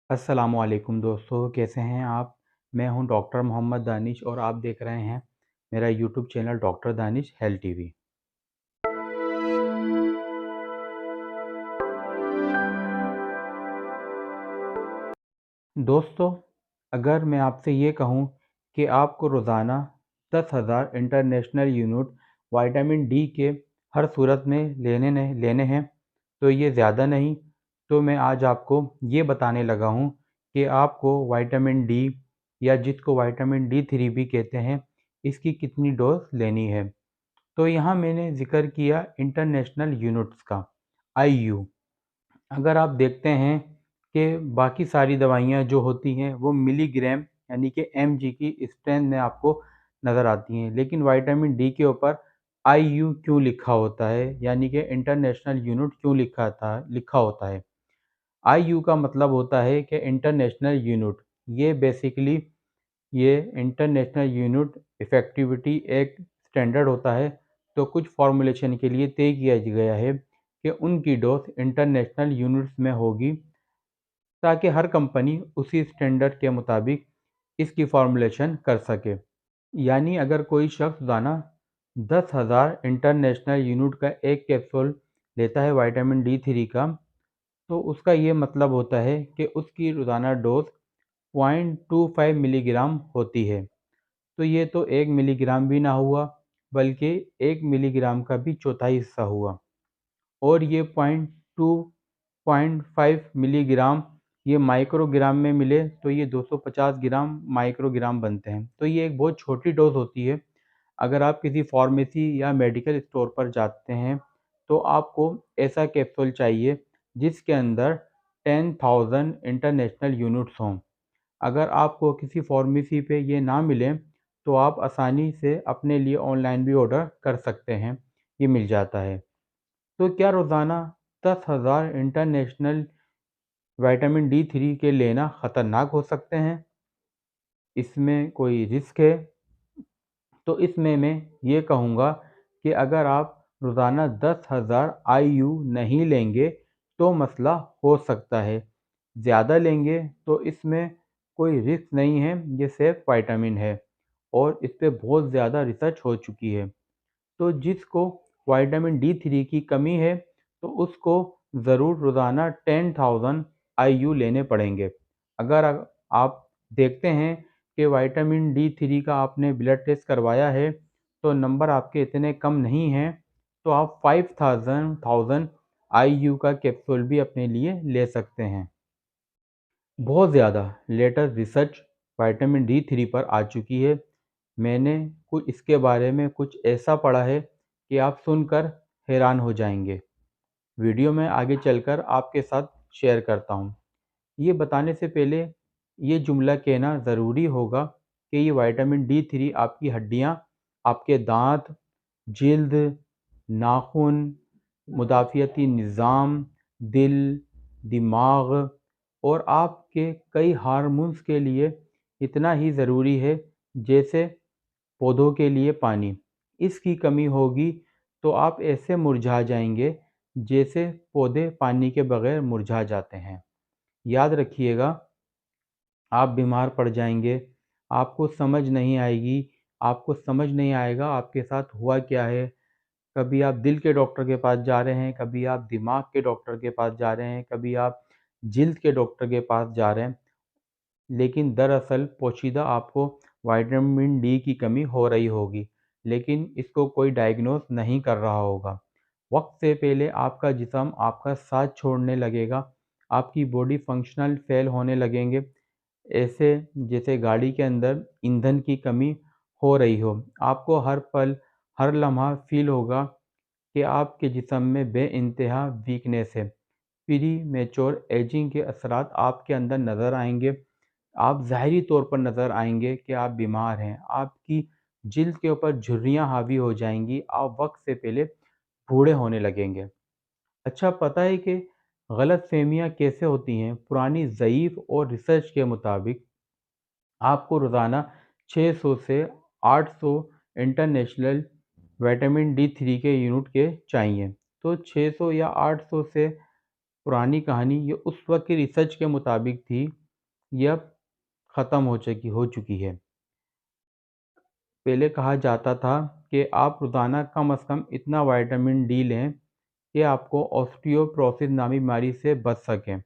अस्सलामुअलैकुम दोस्तों, कैसे हैं आप? मैं हूं डॉक्टर मोहम्मद दानिश और आप देख रहे हैं मेरा YouTube channel doctor Danish health TV. दोस्तों, अगर मैं आपसे ये कहूं कि आपको रोज़ाना 10,000 इंटरनेशनल यूनिट विटामिन डी के हर सूरत में लेने हैं, तो ये ज़्यादा नहीं। तो मैं आज आपको ये बताने लगा हूं कि आपको विटामिन डी या जिसको विटामिन डी थ्री भी कहते हैं, इसकी कितनी डोज लेनी है। तो यहाँ मैंने ज़िक्र किया इंटरनेशनल यूनिट्स का, आईयू। अगर आप देखते हैं कि बाकी सारी दवाइयाँ जो होती हैं वो मिलीग्राम यानी कि एमजी की स्ट्रेंथ में आपको नज़र आती हैं, लेकिन विटामिन डी के ऊपर आईयू क्यों लिखा होता है, यानी कि इंटरनेशनल यूनिट क्यों लिखा होता है। आईयू का मतलब होता है कि इंटरनेशनल यूनिट। ये बेसिकली ये इंटरनेशनल यूनिट इफ़ेक्टिविटी एक स्टैंडर्ड होता है, तो कुछ फॉर्मूलेशन के लिए तय किया गया है कि उनकी डोज इंटरनेशनल यूनिट्स में होगी, ताकि हर कंपनी उसी स्टैंडर्ड के मुताबिक इसकी फॉर्मूलेशन कर सके। यानी अगर कोई शख्स रोज़ाना 10,000 इंटरनेशनल यूनिट का एक कैप्सूल लेता है विटामिन डी थ्री का, तो उसका ये मतलब होता है कि उसकी रोज़ाना डोज 0.25 मिलीग्राम होती है। तो ये तो 1 मिलीग्राम भी ना हुआ, बल्कि 1 मिलीग्राम का भी चौथाई हिस्सा हुआ। और ये 0.5 मिलीग्राम ये माइक्रोग्राम में मिले तो ये 250 ग्राम माइक्रोग्राम बनते हैं। तो ये एक बहुत छोटी डोज होती है। अगर आप किसी फार्मेसी या मेडिकल स्टोर पर जाते हैं, तो आपको ऐसा कैप्सूल चाहिए जिसके अंदर 10,000 इंटरनेशनल यूनिट्स हों। अगर आपको किसी फार्मेसी पे ये ना मिले, तो आप आसानी से अपने लिए ऑनलाइन भी ऑर्डर कर सकते हैं, ये मिल जाता है। तो क्या रोज़ाना 10,000 इंटरनेशनल विटामिन डी थ्री के लेना ख़तरनाक हो सकते हैं? इसमें कोई रिस्क है? तो इसमें मैं ये कहूँगा कि अगर आप रोज़ाना 10,000 आईयू नहीं लेंगे, तो मसला हो सकता है। ज़्यादा लेंगे तो इसमें कोई रिस्क नहीं है, ये सिर्फ विटामिन है और इस पे बहुत ज़्यादा रिसर्च हो चुकी है। तो जिसको विटामिन डी थ्री की कमी है, तो उसको ज़रूर रोज़ाना 10,000 आईयू लेने पड़ेंगे। अगर आप देखते हैं कि विटामिन डी थ्री का आपने ब्लड टेस्ट करवाया है, तो नंबर आपके इतने कम नहीं हैं, तो आप 5,000 आईयू का कैप्सूल भी अपने लिए ले सकते हैं। बहुत ज़्यादा latest research vitamin D three पर आ चुकी है। मैंने कुछ इसके बारे में कुछ ऐसा पढ़ा है कि आप सुनकर हैरान हो जाएंगे। वीडियो में आगे चलकर आपके साथ शेयर करता हूँ। ये बताने से पहले ये जुमला कहना ज़रूरी होगा कि ये विटामिन डी थ्री आपकी हड्डियाँ, आपके दांत, जिल्द, नाखून, मुदाफ़ियती निज़ाम, दिल, दिमाग और आपके कई हार्मोन्स के लिए इतना ही ज़रूरी है जैसे पौधों के लिए पानी। इसकी कमी होगी तो आप ऐसे मुरझा जाएंगे जैसे पौधे पानी के बगैर मुरझा जाते हैं। याद रखिएगा, आप बीमार पड़ जाएंगे, आपको समझ नहीं आएगा आपके साथ हुआ क्या है। कभी आप दिल के डॉक्टर के पास जा रहे हैं, कभी आप दिमाग के डॉक्टर के पास जा रहे हैं, कभी आप जिल्द के डॉक्टर के पास जा रहे हैं, लेकिन दरअसल पोशीदा आपको विटामिन डी की कमी हो रही होगी, लेकिन इसको कोई डायग्नोस नहीं कर रहा होगा। वक्त से पहले आपका जिस्म आपका साथ छोड़ने लगेगा, आपकी बॉडी फंक्शनल फेल होने लगेंगे, ऐसे जैसे गाड़ी के अंदर ईंधन की कमी हो रही हो। आपको हर पल, हर लम्हा फील होगा कि आपके जिस्म में बेइंतहा वीकनेस है। प्री मैच्योर एजिंग के असरात आपके अंदर नज़र आएंगे। आप ज़ाहिरी तौर पर नज़र आएंगे कि आप बीमार हैं। आपकी जिल्द के ऊपर झुर्रियाँ हावी हो जाएंगी। आप वक्त से पहले बूढ़े होने लगेंगे। अच्छा, पता है कि गलतफ़हमियाँ कैसे होती हैं? पुरानी ज़ईफ़ और रिसर्च के मुताबिक आपको रोज़ाना 600 से 800 इंटरनेशनल विटामिन डी थ्री के यूनिट के चाहिए। तो 600 या 800 से पुरानी कहानी ये उस वक़्त की रिसर्च के मुताबिक थी, ये अब ख़त्म हो चुकी है। पहले कहा जाता था कि आप रोज़ाना कम से कम इतना विटामिन डी लें कि आपको ऑस्टियोपोरोसिस नामी बीमारी से बच सकें,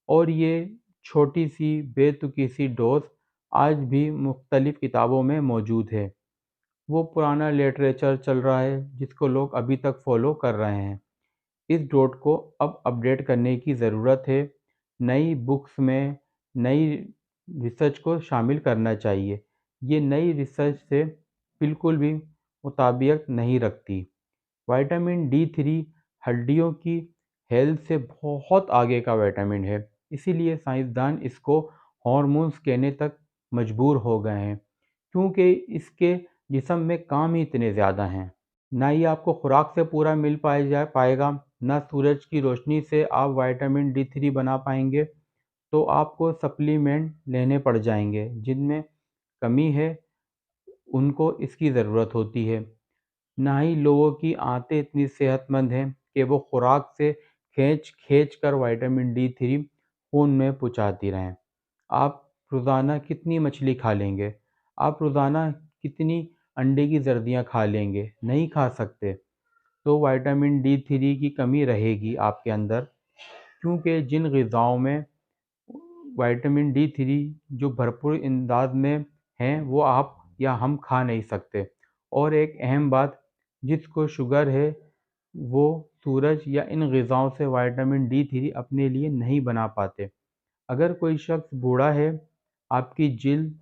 और ये छोटी-सी बेतुकी-सी डोज़ आज भी मुख्तलिफ़ किताबों में मौजूद है। वो पुराना लिटरेचर चल रहा है जिसको लोग अभी तक फ़ॉलो कर रहे हैं। इस डॉट को अब अपडेट करने की ज़रूरत है। नई बुक्स में नई रिसर्च को शामिल करना चाहिए। ये नई रिसर्च से बिल्कुल भी मुताबिकत नहीं रखती। विटामिन डी 3 हड्डियों की हेल्थ से बहुत आगे का विटामिन है। इसीलिए साइंसदान इसको हॉर्मोन्स कहने तक मजबूर हो गए हैं, क्योंकि इसके जिस्म में काम ही इतने ज़्यादा हैं। ना ये आपको खुराक से पूरा मिल पाएगा, ना सूरज की रोशनी से आप विटामिन डी 3 बना पाएंगे। तो आपको सप्लीमेंट लेने पड़ जाएंगे, जिनमें कमी है उनको इसकी ज़रूरत होती है। ना ही लोगों की आंतें इतनी सेहतमंद हैं कि वो खुराक से खींच खींच कर विटामिन डी 3 खून में पहुँचाती रहें। आप रोज़ाना कितनी मछली खा लेंगे? आप रोज़ाना कितनी अंडे की जर्दियाँ खा लेंगे? नहीं खा सकते। तो विटामिन डी 3 की कमी रहेगी आपके अंदर, क्योंकि जिन ग़िज़ाओं में विटामिन डी 3 जो भरपूर अंदाज में हैं, वो आप या हम खा नहीं सकते। और एक अहम बात, जिसको शुगर है, वो सूरज या इन ग़िज़ाओं से विटामिन डी 3 अपने लिए नहीं बना पाते। अगर कोई शख्स बूढ़ा है, आपकी जिल्द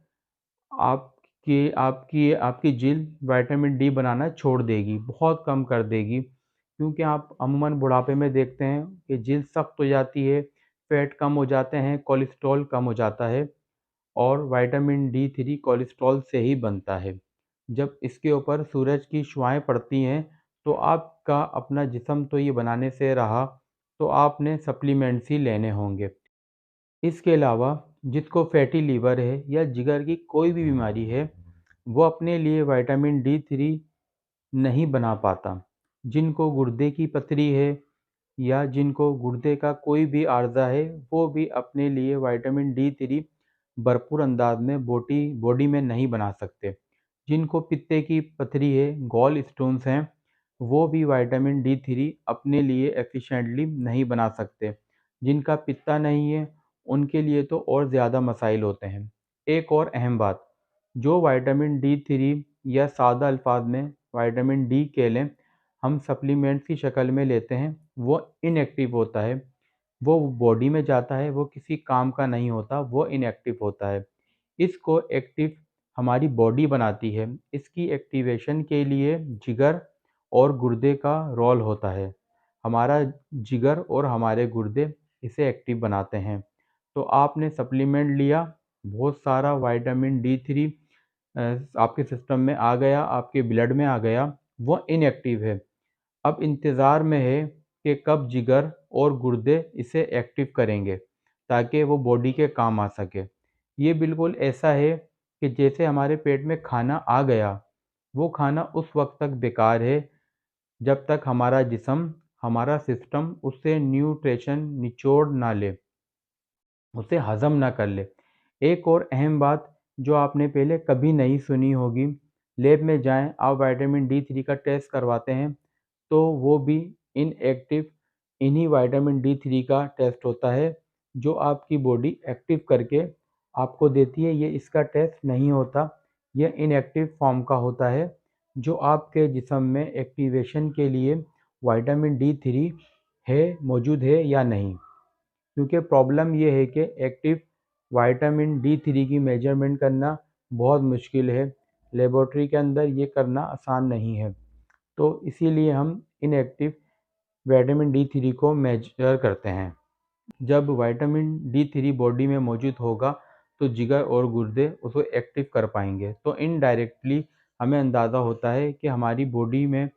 आपकी आपकी आपकी जिल्द विटामिन डी बनाना छोड़ देगी, बहुत कम कर देगी, क्योंकि आप अमूमन बुढ़ापे में देखते हैं कि जिल्द सख्त हो जाती है, फैट कम हो जाते हैं, कोलेस्ट्रॉल कम हो जाता है, और विटामिन डी 3 कोलेस्ट्रॉल से ही बनता है। जब इसके ऊपर सूरज की शुआएँ पड़ती हैं, तो आपका अपना जिस्म तो ये बनाने से रहा, तो आपने सप्लीमेंट्स ही लेने होंगे। इसके अलावा जिसको फैटी लीवर है या जिगर की कोई भी बीमारी है, वो अपने लिए विटामिन डी 3 नहीं बना पाता। जिनको गुर्दे की पथरी है या जिनको गुर्दे का कोई भी आर्ज़ा है, वो भी अपने लिए विटामिन डी 3 भरपूर अंदाज में बॉडी में नहीं बना सकते। जिनको पित्ते की पथरी है, गॉल स्टोन्स हैं, वो भी विटामिन डी 3 अपने लिए एफिशिएंटली नहीं बना सकते। जिनका पित्ता नहीं है, उनके लिए तो और ज़्यादा मसाइल होते हैं। एक और अहम बात, जो विटामिन डी 3 या सादा अल्फाज में विटामिन डी कह लें, हम सप्लीमेंट्स की शक्ल में लेते हैं, वो इनएक्टिव होता है। वो बॉडी में जाता है, वो किसी काम का नहीं होता, वो इनएक्टिव होता है। इसको एक्टिव हमारी बॉडी बनाती है। इसकी एक्टिवेशन के लिए जिगर और गुर्दे का रोल होता है। हमारा जिगर और हमारे गुर्दे इसे एक्टिव बनाते हैं। तो आपने सप्लीमेंट लिया, बहुत सारा विटामिन डी 3 आपके सिस्टम में आ गया, आपके ब्लड में आ गया, वो इनएक्टिव है। अब इंतज़ार में है कि कब जिगर और गुर्दे इसे एक्टिव करेंगे, ताकि वो बॉडी के काम आ सके। ये बिल्कुल ऐसा है कि जैसे हमारे पेट में खाना आ गया, वो खाना उस वक़्त तक बेकार है जब तक हमारा जिस्म, हमारा सिस्टम उससे न्यूट्रिशन निचोड़ ना ले, उसे हज़म ना कर ले। एक और अहम बात जो आपने पहले कभी नहीं सुनी होगी, लैब में जाएँ, आप विटामिन डी 3 का टेस्ट करवाते हैं, तो वो भी इनएक्टिव इन्हीं विटामिन डी 3 का टेस्ट होता है, जो आपकी बॉडी एक्टिव करके आपको देती है। ये इसका टेस्ट नहीं होता, यह इनएक्टिव फॉर्म का होता है, जो आपके जिस्म में एक्टिवेशन के लिए विटामिन डी 3 मौजूद है या नहीं। क्योंकि प्रॉब्लम ये है कि एक्टिव विटामिन डी 3 की मेजरमेंट करना बहुत मुश्किल है, लेबॉरेटरी के अंदर ये करना आसान नहीं है। तो इसीलिए हम इनएक्टिव विटामिन डी 3 को मेजर करते हैं। जब विटामिन डी 3 बॉडी में मौजूद होगा, तो जिगर और गुर्दे उसको एक्टिव कर पाएंगे। तो इनडायरेक्टली हमें अंदाज़ा होता है कि हमारी बॉडी में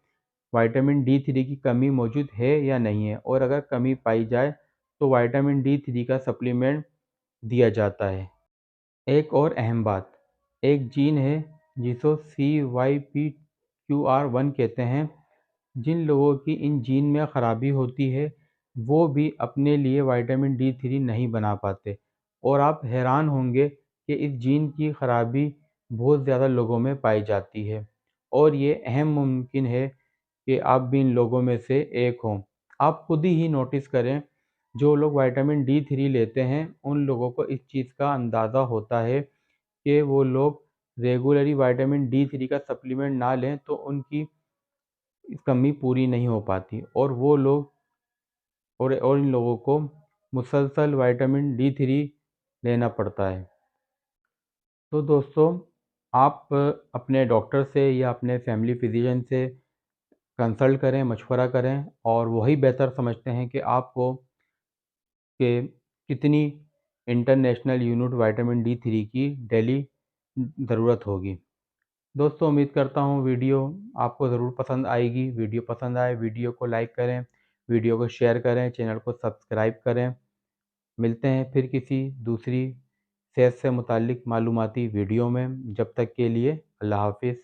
विटामिन डी 3 की कमी मौजूद है या नहीं है, और अगर कमी पाई जाए तो विटामिन डी 3 का सप्लीमेंट दिया जाता है। एक और अहम बात, एक जीन है जिसको CYP-QR1 कहते हैं। जिन लोगों की इन जीन में ख़राबी होती है, वो भी अपने लिए विटामिन डी3 नहीं बना पाते और आप हैरान होंगे कि इस जीन की खराबी बहुत ज़्यादा लोगों में पाई जाती है और ये अहम मुमकिन है कि आप भी इन लोगों में से एक हों। आप खुद ही नोटिस करें, जो लोग विटामिन डी3 लेते हैं, उन लोगों को इस चीज़ का अंदाज़ा होता है कि वो लोग रेगुलरली विटामिन डी3 का सप्लीमेंट ना लें तो उनकी कमी पूरी नहीं हो पाती और वो लोग और इन लोगों को मुसलसल विटामिन डी3 लेना पड़ता है। तो दोस्तों, आप अपने डॉक्टर से या अपने फैमिली फिजिशियन से कंसल्ट करें, मशवरा करें और वही बेहतर समझते हैं कि आपको कि कितनी इंटरनेशनल यूनिट विटामिन डी3 की डेली ज़रूरत होगी। दोस्तों, उम्मीद करता हूँ वीडियो आपको ज़रूर पसंद आएगी। वीडियो पसंद आए वीडियो को लाइक करें, वीडियो को शेयर करें, चैनल को सब्सक्राइब करें। मिलते हैं फिर किसी दूसरी सेहत से मुताल्लिक मालूमाती वीडियो में। जब तक के लिए अल्लाह हाफ़िज़।